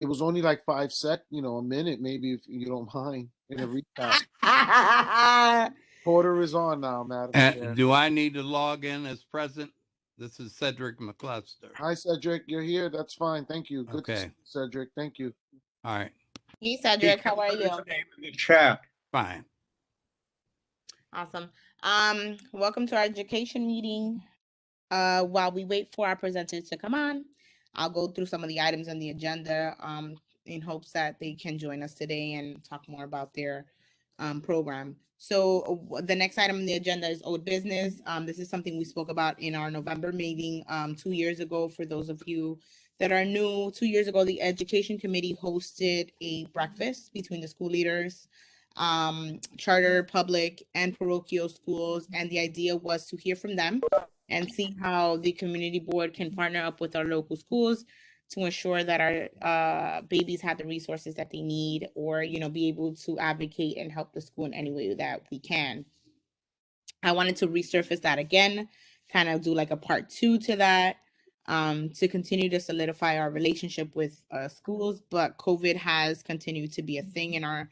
It was only like a minute maybe, if you don't mind, in a recap. Porter is on now, Madam Chair. Do I need to log in as present? This is Cedric McCluster. Hi, Cedric. You're here. That's fine. Thank you. Good to see Okay. you, Cedric. Thank you. All right. Hey, Cedric, how are you? Chat. Fine. Awesome. Welcome to our education meeting. While we wait for our presenters to come on, I'll go through some of the items on the agenda in hopes that they can join us today and talk more about their program. So the next item on the agenda is old business. This is something we spoke about in our November meeting 2 years ago. For those of you that are new, 2 years ago, the Education Committee hosted a breakfast between the school leaders, charter, public, and parochial schools. And the idea was to hear from them and see how the community board can partner up with our local schools to ensure that our babies have the resources that they need, or, you know, be able to advocate and help the school in any way that we can. I wanted to resurface that again, kind of do like a part 2 to that, to continue to solidify our relationship with schools. But COVID has continued to be a thing in our,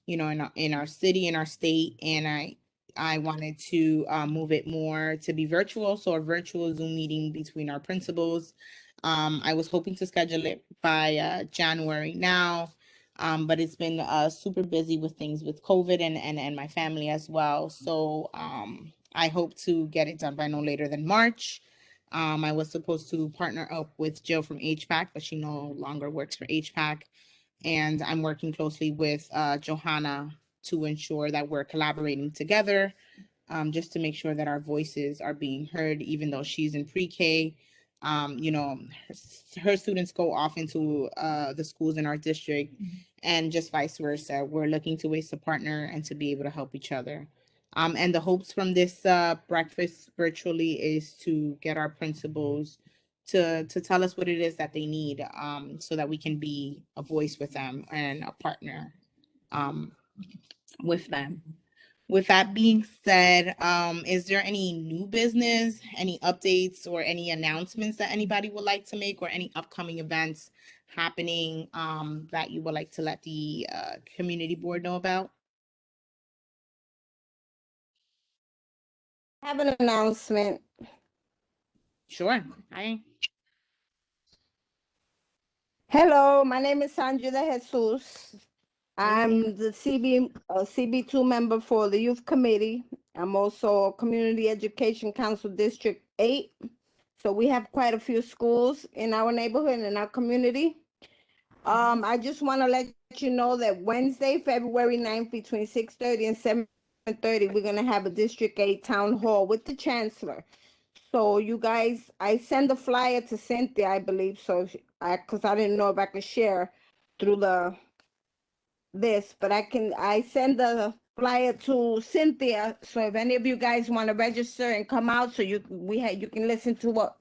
you know, in our city, in our state, and I wanted to move it more to be virtual. So a virtual Zoom meeting between our principals. I was hoping to schedule it by January now, but it's been super busy with things with COVID and my family as well. So I hope to get it done by no later than March. I was supposed to partner up with Jill from HPAC, but she no longer works for HPAC. And I'm working closely with Johanna to ensure that we're collaborating together, just to make sure that our voices are being heard, even though she's in pre-K. You know, her students go off into the schools in our district, and just vice versa. We're looking to ways to partner and to be able to help each other. And the hopes from this breakfast virtually is to get our principals to tell us what it is that they need, so that we can be a voice with them and a partner with them. With that being said, is there any new business, any updates, or any announcements that anybody would like to make, or any upcoming events happening that you would like to let the community board know about? I have an announcement. Sure. Hi. Hello, my name is Sandra de Jesus. I'm the CB2 member for the Youth Committee. I'm also Community Education Council District 8. So we have quite a few schools in our neighborhood and in our community. I just want to let you know that Wednesday, February 9th, between 6:30 and 7:30, we're going to have a District 8 town hall with the chancellor. So you guys, I send the flyer to Cynthia, I believe, so because I didn't know if I could share through this, but I send the flyer to Cynthia. So if any of you guys want to register and come out, so you can listen to what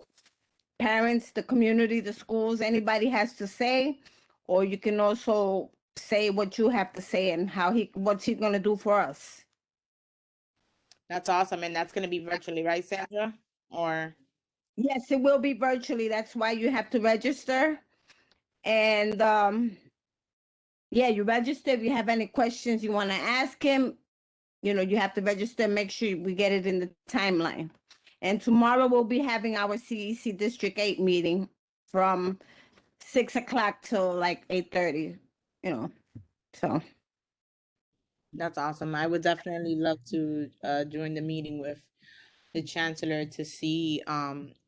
parents, the community, the schools, anybody has to say, or you can also say what you have to say and what's he gonna do for us. That's awesome. And that's going to be virtually, right, Sandra? Or yes, it will be virtually. That's why you have to register. And yeah, you register. If you have any questions you want to ask him, you know, you have to register. Make sure we get it in the timeline. And tomorrow we'll be having our CEC District 8 meeting from 6 o'clock till like 8:30, you know, so. that's awesome. I would definitely love to join the meeting with the chancellor to see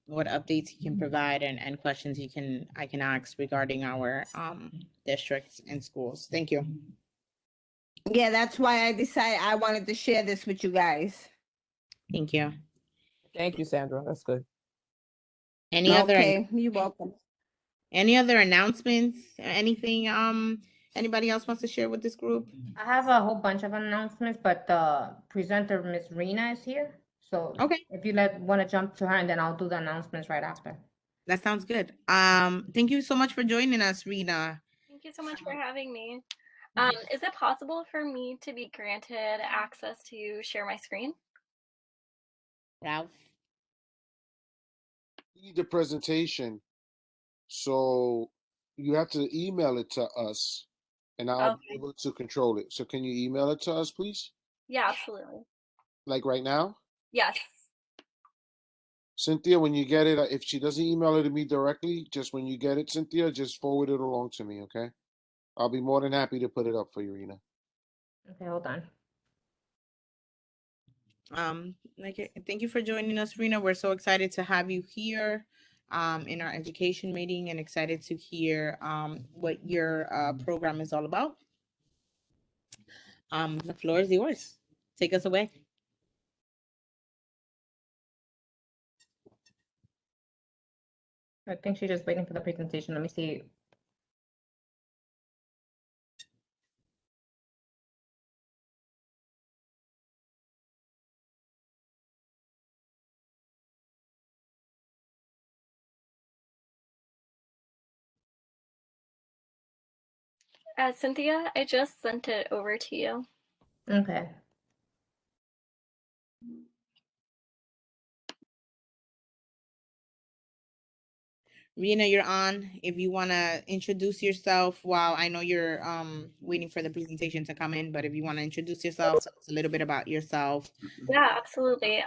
what updates he can provide and questions I can ask regarding our districts and schools. Thank you. Yeah, that's why I decided I wanted to share this with you guys. Thank you. Thank you, Sandra. That's good. Any Okay, you're welcome. Any other announcements? Anything anybody else wants to share with this group? I have a whole bunch of announcements, but the presenter, Miss Rena, is here. So okay, if you want to jump to her, and then I'll do the announcements right after. That sounds good. Thank you so much for joining us, Rena. Thank you so much for having me. Is it possible for me to be granted access to share my screen? Ralph? Need the presentation. So you have to email it to us, and I'll be Okay. able to control it. So can you email it to us, please? Yeah, absolutely. Like right now? Yes. Cynthia, when you get it, if she doesn't email it to me directly, just when you get it, Cynthia, just forward it along to me, okay? I'll be more than happy to put it up for you, Rena. Okay, hold on. Thank you for joining us, Rena. We're so excited to have you here in our education meeting and excited to hear what your program is all about. The floor is yours. Take us away. I think she's just waiting for the presentation. Let me see. Cynthia, I just sent it over to you. Okay. Rena, you're on. If you want to introduce yourself while I know you're waiting for the presentation to come in, but if you want to introduce yourself, tell us a little bit about yourself. Yeah, absolutely.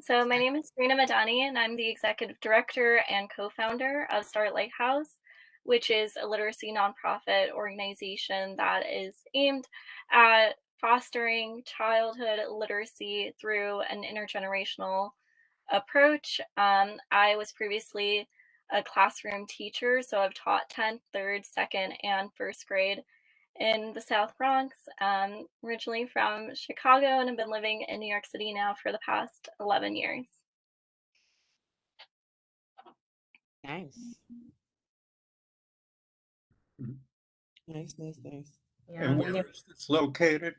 So my name is Rena Madani, and I'm the executive director and co-founder of Start Lighthouse, which is a literacy nonprofit organization that is aimed at fostering childhood literacy through an intergenerational approach. I was previously a classroom teacher, so I've taught 10th, 3rd, 2nd, and 1st grade in the South Bronx, originally from Chicago, and I've been living in New York City now for the past 11 years. Nice. Nice. Yeah, And where is this located?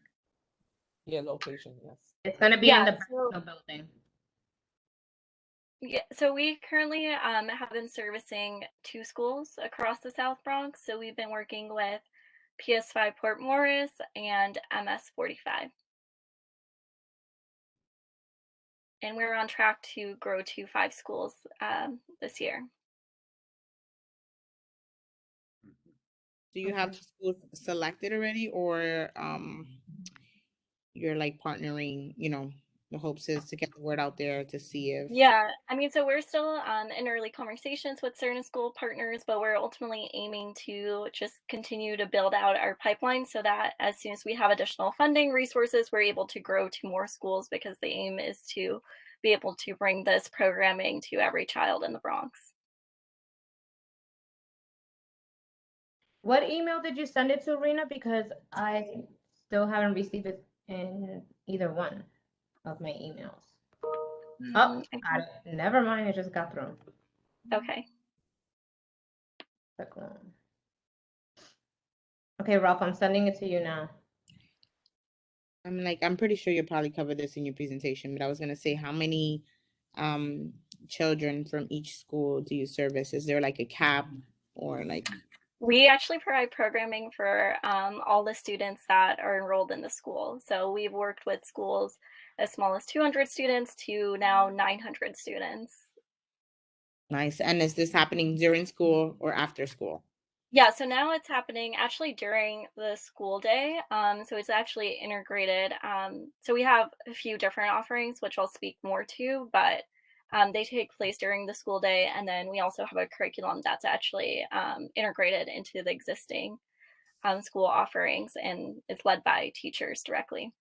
Yeah, location, yes. it's gonna be in Yeah, the so, building. yeah, so we currently have been servicing 2 schools across the South Bronx. So we've been working with PS5 Port Morris and MS45. And we're on track to grow to 5 schools this year. Do you have the schools selected already, or you're like partnering? The hopes is to get the word out there to see if. Yeah, I mean, so we're still in early conversations with certain school partners, but we're ultimately aiming to just continue to build out our pipeline so that as soon as we have additional funding resources, we're able to grow to more schools, because the aim is to be able to bring this programming to every child in the Bronx. What email did you send it to, Rena? Because I still haven't received it in either one of my emails. Oh, got it. Never mind, it just got through. Okay. Okay, Ralph, I'm sending it to you now. I'm pretty sure you'll probably cover this in your presentation, but I was gonna say, how many children from each school do you service? Is there like a cap, or like? We actually provide programming for all the students that are enrolled in the school. So we've worked with schools as small as 200 students to now 900 students. Nice. And is this happening during school or after school? Yeah, so now it's happening actually during the school day. So it's actually integrated. So we have a few different offerings, which I'll speak more to, but they take place during the school day. And then we also have a curriculum that's actually integrated into the existing school offerings, and it's led by teachers directly.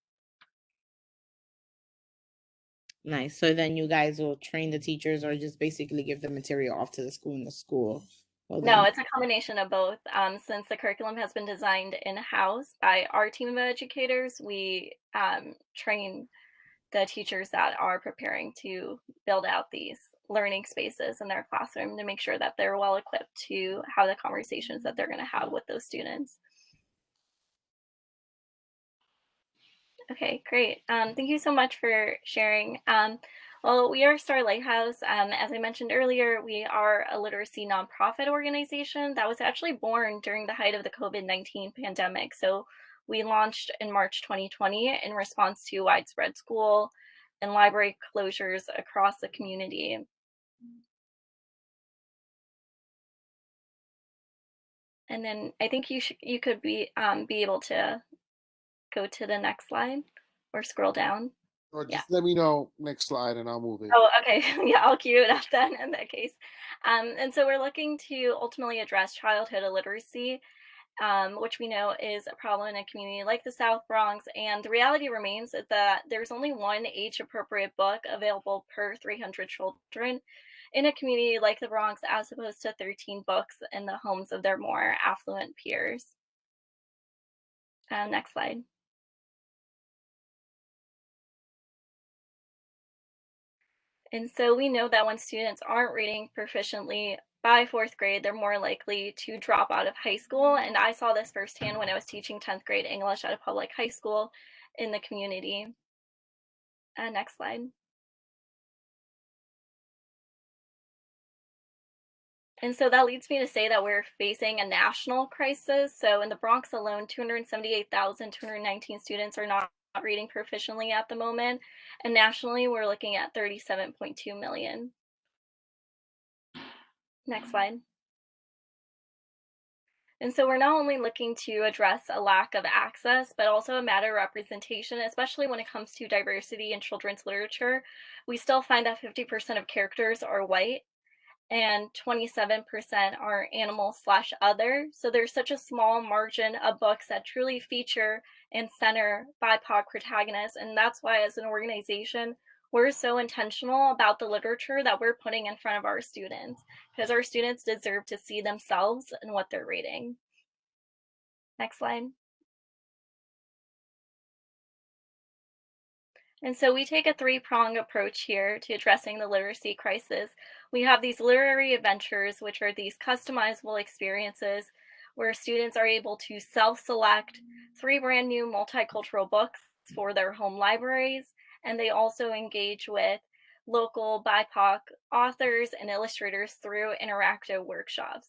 Nice. So then you guys will train the teachers, or just basically give the material off to the school in the school? Well, No, it's a combination of both. Since the curriculum has been designed in-house by our team of educators, we train the teachers that are preparing to build out these learning spaces in their classroom to make sure that they're well equipped to have the conversations that they're going to have with those students. Okay, great. Thank you so much for sharing. Well, we are Star Lighthouse. As I mentioned earlier, we are a literacy nonprofit organization that was actually born during the height of the COVID-19 pandemic. So we launched in March 2020 in response to widespread school and library closures across the community. And then I think you could be able to go to the next slide or scroll down. Or Yeah. just let me know next slide and I'll move it. Oh, okay. Yeah, I'll cue it up then in that case. And so we're looking to ultimately address childhood illiteracy, which we know is a problem in a community like the South Bronx. And the reality remains that there's only one age-appropriate book available per 300 children in a community like the Bronx, as opposed to 13 books in the homes of their more affluent peers. Next slide. And so we know that when students aren't reading proficiently by 4th grade, they're more likely to drop out of high school. And I saw this firsthand when I was teaching 10th grade English at a public high school in the community. Next slide. And so that leads me to say that we're facing a national crisis. So in the Bronx alone, 278,219 students are not reading proficiently at the moment. And nationally, we're looking at 37.2 million. Next slide. And so we're not only looking to address a lack of access, but also a matter of representation, especially when it comes to diversity in children's literature. We still find that 50% of characters are white and 27% are animal/other. So there's such a small margin of books that truly feature and center BIPOC protagonists. And that's why, as an organization, we're so intentional about the literature that we're putting in front of our students, because our students deserve to see themselves in what they're reading. Next slide. And so we take a three-pronged approach here to addressing the literacy crisis. We have these literary adventures, which are these customizable experiences where students are able to self-select 3 brand new multicultural books for their home libraries. And they also engage with local BIPOC authors and illustrators through interactive workshops.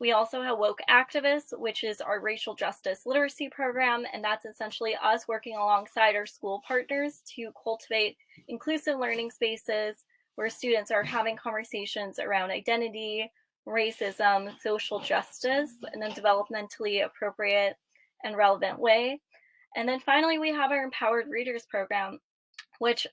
We also have Woke Activists, which is our racial justice literacy program, and that's essentially us working alongside our school partners to cultivate inclusive learning spaces where students are having conversations around identity, racism, social justice in a developmentally appropriate and relevant way. And then finally, we have our Empowered Readers program, which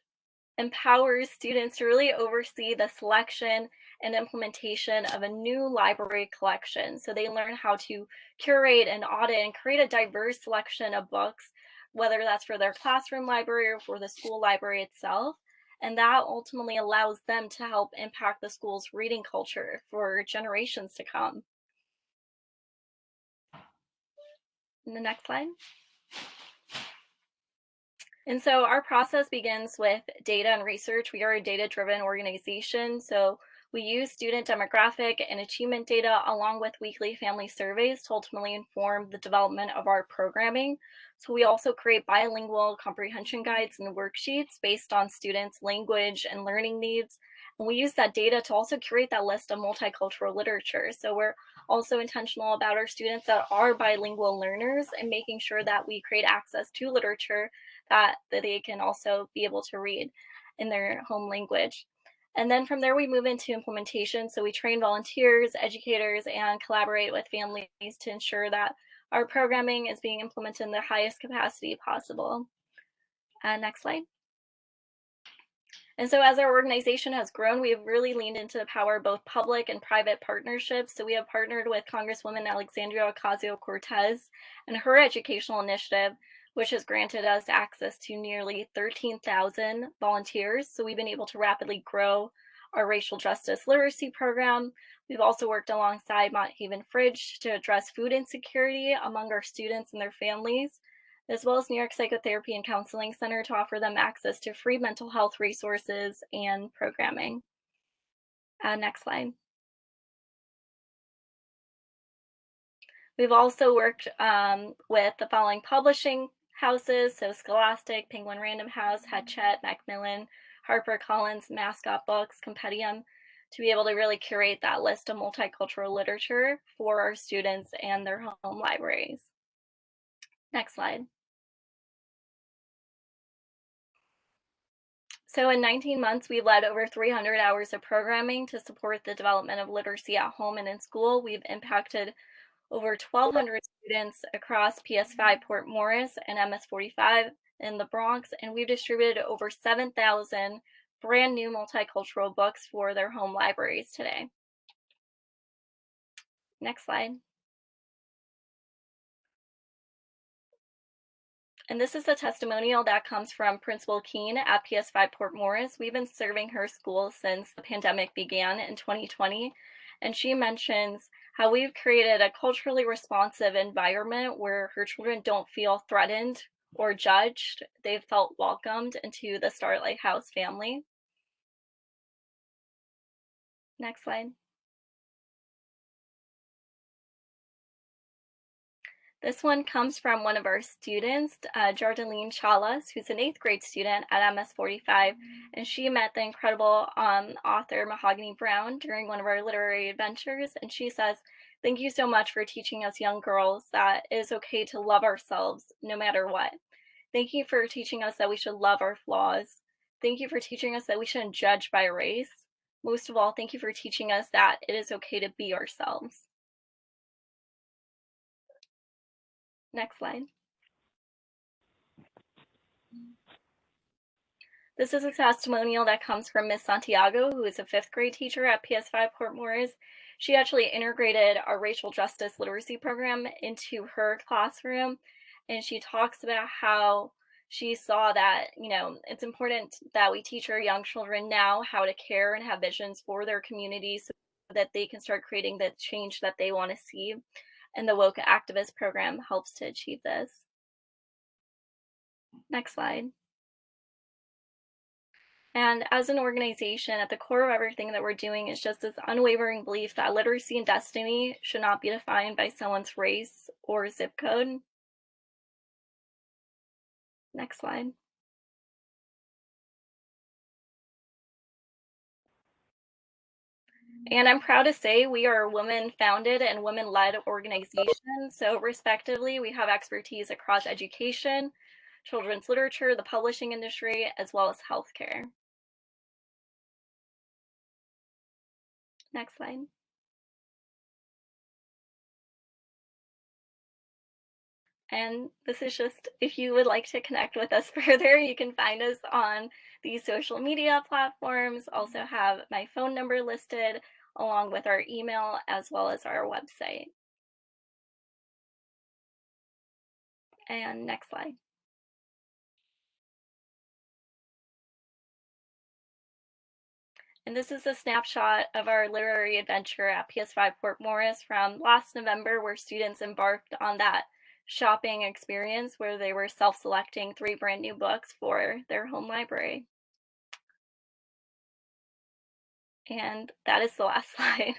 empowers students to really oversee the selection and implementation of a new library collection. So they learn how to curate and audit and create a diverse selection of books, whether that's for their classroom library or for the school library itself. And that ultimately allows them to help impact the school's reading culture for generations to come. And the next slide. And so our process begins with data and research. We are a data-driven organization, so we use student demographic and achievement data along with weekly family surveys to ultimately inform the development of our programming. So we also create bilingual comprehension guides and worksheets based on students' language and learning needs. And we use that data to also curate that list of multicultural literature. So we're also intentional about our students that are bilingual learners and making sure that we create access to literature that they can also be able to read in their home language. And then from there, we move into implementation. So we train volunteers, educators, and collaborate with families to ensure that our programming is being implemented in the highest capacity possible. Next slide. And so as our organization has grown, we have really leaned into the power of both public and private partnerships. So we have partnered with Congresswoman Alexandria Ocasio-Cortez and her educational initiative, which has granted us access to nearly 13,000 volunteers. So we've been able to rapidly grow our racial justice literacy program. We've also worked alongside Mont Haven Fridge to address food insecurity among our students and their families, as well as New York Psychotherapy and Counseling Center to offer them access to free mental health resources and programming. Next slide. We've also worked with the following publishing houses, so Scholastic, Penguin Random House, Hachette, Macmillan, HarperCollins, Mascot Books, Compendium, to be able to really curate that list of multicultural literature for our students and their home libraries. Next slide. So in 19 months, we've led over 300 hours of programming to support the development of literacy at home and in school. We've impacted over 1,200 students across PS5 Port Morris and MS45 in the Bronx, and we've distributed over 7,000 brand new multicultural books for their home libraries today. Next slide. And this is a testimonial that comes from Principal Keene at PS5 Port Morris. We've been serving her school since the pandemic began in 2020. And she mentions how we've created a culturally responsive environment where her children don't feel threatened or judged. They've felt welcomed into the Starlight House family. Next slide. This one comes from one of our students, Jardaline Chalas, who's an 8th grade student at MS45, and she met the incredible author Mahogany Brown during one of our literary adventures, and she says, "Thank you so much for teaching us young girls that it is okay to love ourselves no matter what. Thank you for teaching us that we should love our flaws. Thank you for teaching us that we shouldn't judge by race. Most of all, thank you for teaching us that it is okay to be ourselves." Next slide. This is a testimonial that comes from Miss Santiago, who is a 5th grade teacher at PS5 Port Morris. She actually integrated our racial justice literacy program into her classroom, and she talks about how she saw that, it's important that we teach our young children now how to care and have visions for their communities so that they can start creating the change that they want to see. And the Woke Activist program helps to achieve this. Next slide. And as an organization, at the core of everything that we're doing is just this unwavering belief that literacy and destiny should not be defined by someone's race or zip code. Next slide. And I'm proud to say we are a women-founded and women-led organization. So respectively, we have expertise across education, children's literature, the publishing industry, as well as healthcare. Next slide. And this is just, if you would like to connect with us further, you can find us on these social media platforms. Also have my phone number listed along with our email as well as our website. And next slide. And this is a snapshot of our literary adventure at PS5 Port Morris from last November, where students embarked on that shopping experience where they were self-selecting 3 brand new books for their home library. And that is the last slide.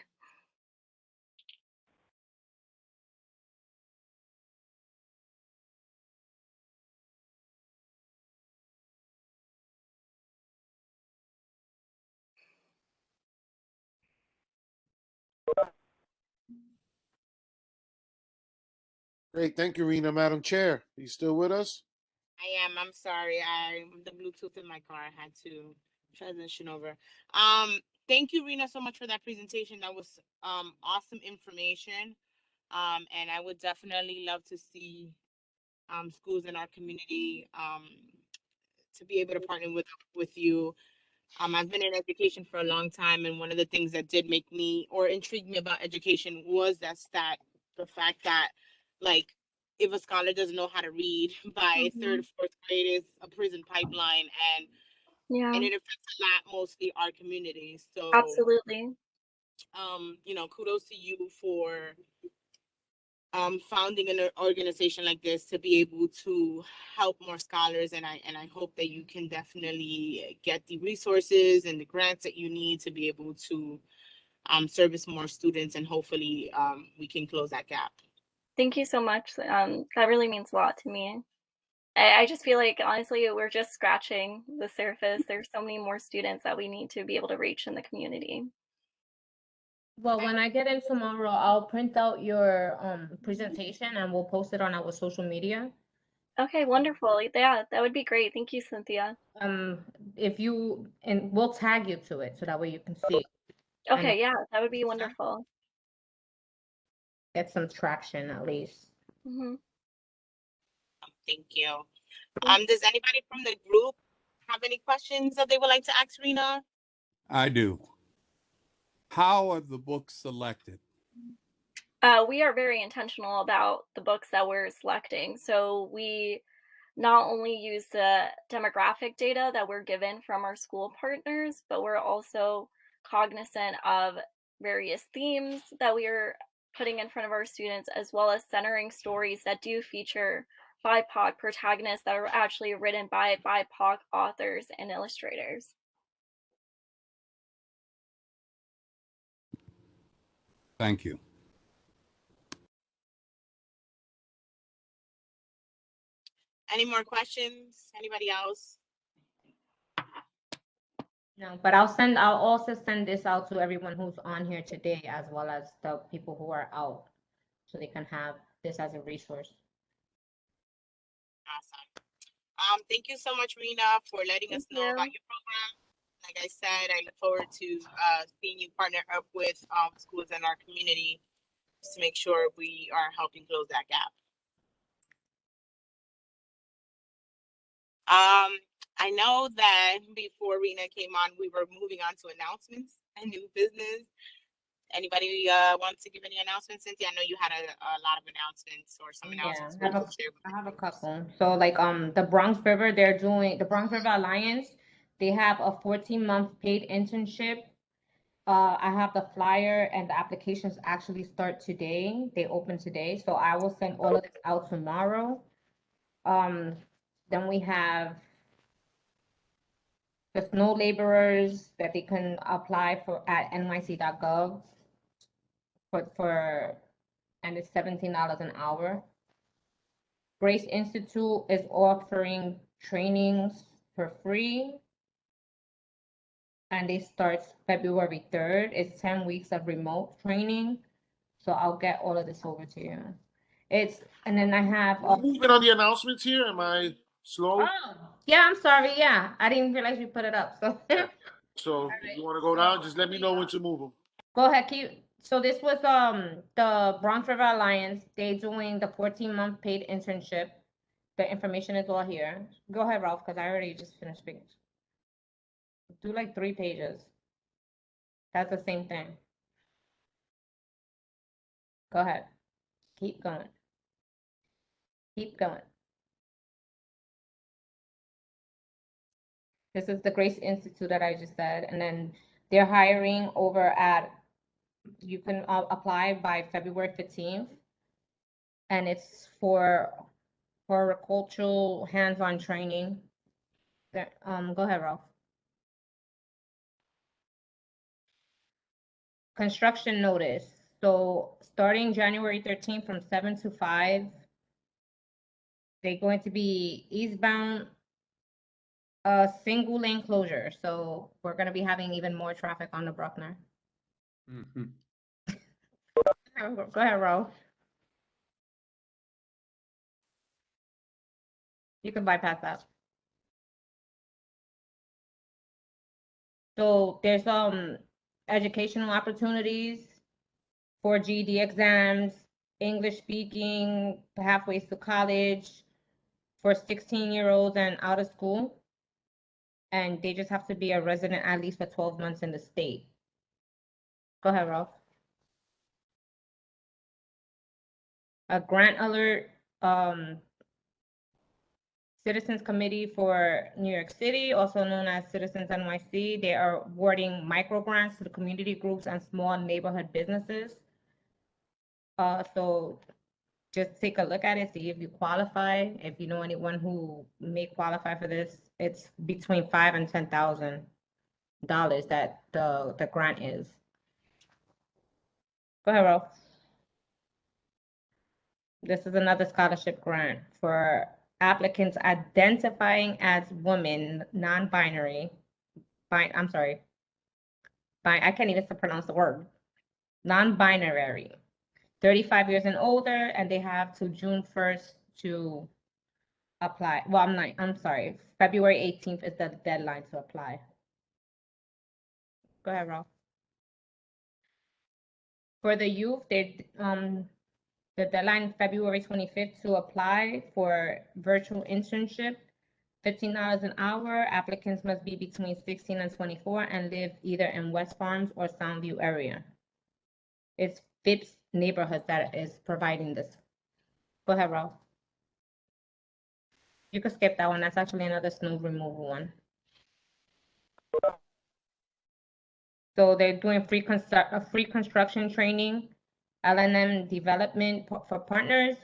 Great, thank you, Rena. Madam Chair, are you still with us? I am. I'm sorry. The Bluetooth in my car. I had to transition over. Thank you, Rena, so much for that presentation. That was awesome information. And I would definitely love to see schools in our community to be able to partner with you. I've been in education for a long time, and one of the things that did make me or intrigued me about education was the fact that, like, if a scholar doesn't know how to read by 3rd or 4th grade, it's a prison pipeline, and it affects a lot, mostly our community. So, Absolutely. Kudos to you for founding an organization like this to be able to help more scholars, and I hope that you can definitely get the resources and the grants that you need to be able to service more students, and hopefully we can close that gap. Thank you so much. That really means a lot to me. I just feel like, honestly, we're just scratching the surface. There's so many more students that we need to be able to reach in the community. Well, when I get in tomorrow, I'll print out your presentation and we'll post it on our social media. Okay, wonderful. Yeah, that would be great. Thank you, Cynthia. And we'll tag you to it so that way you can see. Okay, yeah, that would be wonderful. get some traction at least. Mhm. Thank you. Does anybody from the group have any questions that they would like to ask Rena? I do. How are the books selected? We are very intentional about the books that we're selecting. So we not only use the demographic data that we're given from our school partners, but we're also cognizant of various themes that we are putting in front of our students, as well as centering stories that do feature BIPOC protagonists that are actually written by BIPOC authors and illustrators. Thank you. Any more questions? Anybody else? No, but I'll also send this out to everyone who's on here today, as well as the people who are out, so they can have this as a resource. Awesome. Thank you so much, Rena, for letting us know about your program. Like I said, I look forward to seeing you partner up with schools in our community to make sure we are helping close that gap. I know that before Rena came on, we were moving on to announcements and new business. Anybody wants to give any announcements? Cynthia, I know you had a lot of announcements or some announcements. I have a couple. So like the Bronx River, they're doing the Bronx River Alliance. They have a 14-month paid internship. I have the flyer and the applications actually start today. They open today, so I will send all of this out tomorrow. Then we have the snow laborers that they can apply for at nyc.gov and it's $17 an hour. Grace Institute is offering trainings for free, and it starts February 3rd. It's 10 weeks of remote training, so I'll get all of this over to you. And then I have moving on the announcements here. Am I slow? Oh, yeah, I'm sorry. Yeah, I didn't realize you put it up. So So if you want to go down, just let me know when to move them. go ahead, so this was the Bronx River Alliance. They doing the 14-month paid internship. The information is all here. Go ahead, Ralph, because I already just finished speaking. Do like 3 pages. That's the same thing. Go ahead. Keep going. Keep going. This is the Grace Institute that I just said. And then they're hiring over at, you can apply by February 15th. And it's for horticultural hands-on training. Go ahead, Ralph. Construction notice. So starting January 13th from 7 to 5, they're going to be eastbound, single lane closure. So we're going to be having even more traffic on the Bruckner. Go ahead, Ralph. You can bypass that. So there's educational opportunities for GED exams, English speaking, pathways to college for 16-year-olds and out of school. And they just have to be a resident at least for 12 months in the state. Go ahead, Ralph. A grant alert, Citizens Committee for New York City, also known as Citizens NYC. They are awarding micro grants to the community groups and small neighborhood businesses. So just take a look at it, see if you qualify. If you know anyone who may qualify for this, it's between $5,000 and $10,000 that the grant is. Go ahead, Ralph. This is another scholarship grant for applicants identifying as women, non-binary. I'm sorry. I can't even pronounce the word. Non-binary. 35 years and older, and they have to June 1st to apply. Well, I'm sorry. February 18th is the deadline to apply. Go ahead, Ralph. For the youth, The deadline February 25th to apply for virtual internship, $15 an hour. Applicants must be between 16 and 24 and live either in West Farms or Soundview area. It's Phipps neighborhood that is providing this. Go ahead, Ralph. You can skip that one. That's actually another snow removal one. So they're doing free construction training, L&M development for partners,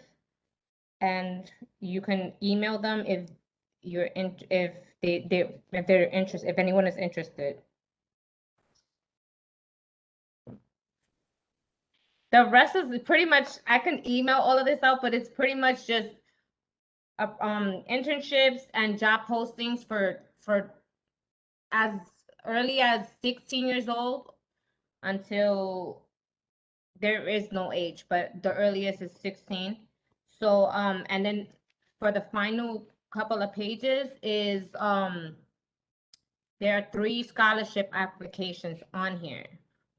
and you can email them if you're if they're interested, if anyone is interested. The rest is pretty much, I can email all of this out, but it's pretty much just internships and job postings for as early as 16 years old until there is no age, but the earliest is 16. So and then for the final couple of pages is there are 3 scholarship applications on here,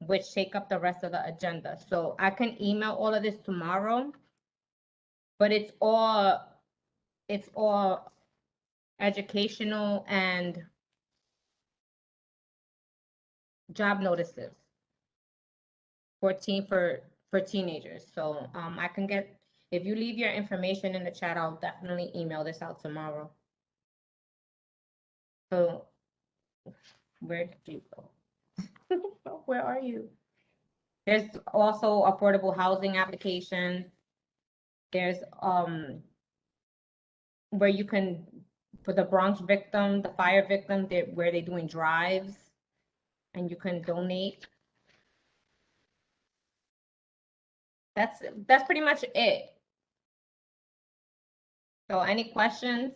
which take up the rest of the agenda. So I can email all of this tomorrow, but it's all educational and job notices for teenagers. So I can get, if you leave your information in the chat, I'll definitely email this out tomorrow. So where did you go? Where are you? There's also affordable housing applications. There's where you can, for the Bronx victim, the fire victim, where they're doing drives and you can donate. That's pretty much it. So any questions?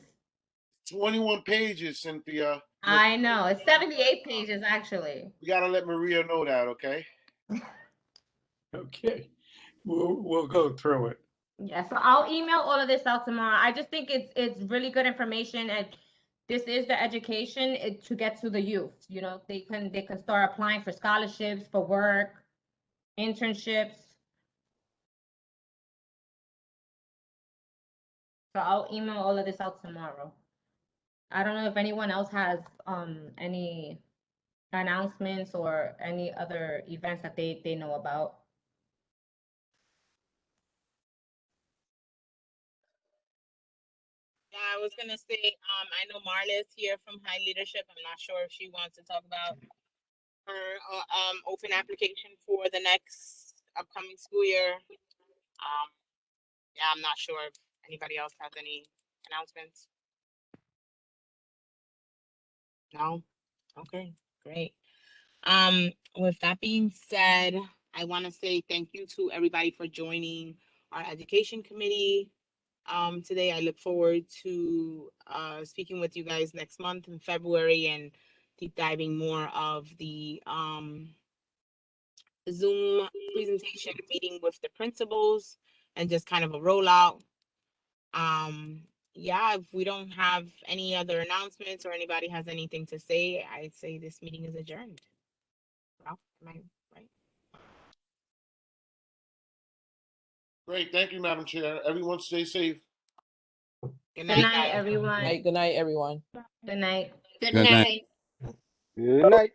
21 pages, Cynthia. I know, it's 78 pages actually. You gotta let Maria know that, okay? Okay, we'll go through it. Yeah, so I'll email all of this out tomorrow. I just think it's really good information, and this is the education to get to the youth. You know, they can start applying for scholarships, for work, internships. So I'll email all of this out tomorrow. I don't know if anyone else has any announcements or any other events that they know about. Yeah, I was gonna say, I know Marla's here from High Leadership. I'm not sure if she wants to talk about her open application for the next upcoming school year. Yeah, I'm not sure if anybody else has any announcements. No? Okay, great. With that being said, I want to say thank you to everybody for joining our education committee today. I look forward to speaking with you guys next month in February and deep diving more of the Zoom presentation meeting with the principals and just kind of a rollout. Yeah, if we don't have any other announcements or anybody has anything to say, I'd say this meeting is adjourned. Ralph, am I right? Great, thank you, Madam Chair. Everyone stay safe. Good Good night, guys. everyone. Good night, everyone. Good night. Good Good night. night. Good night.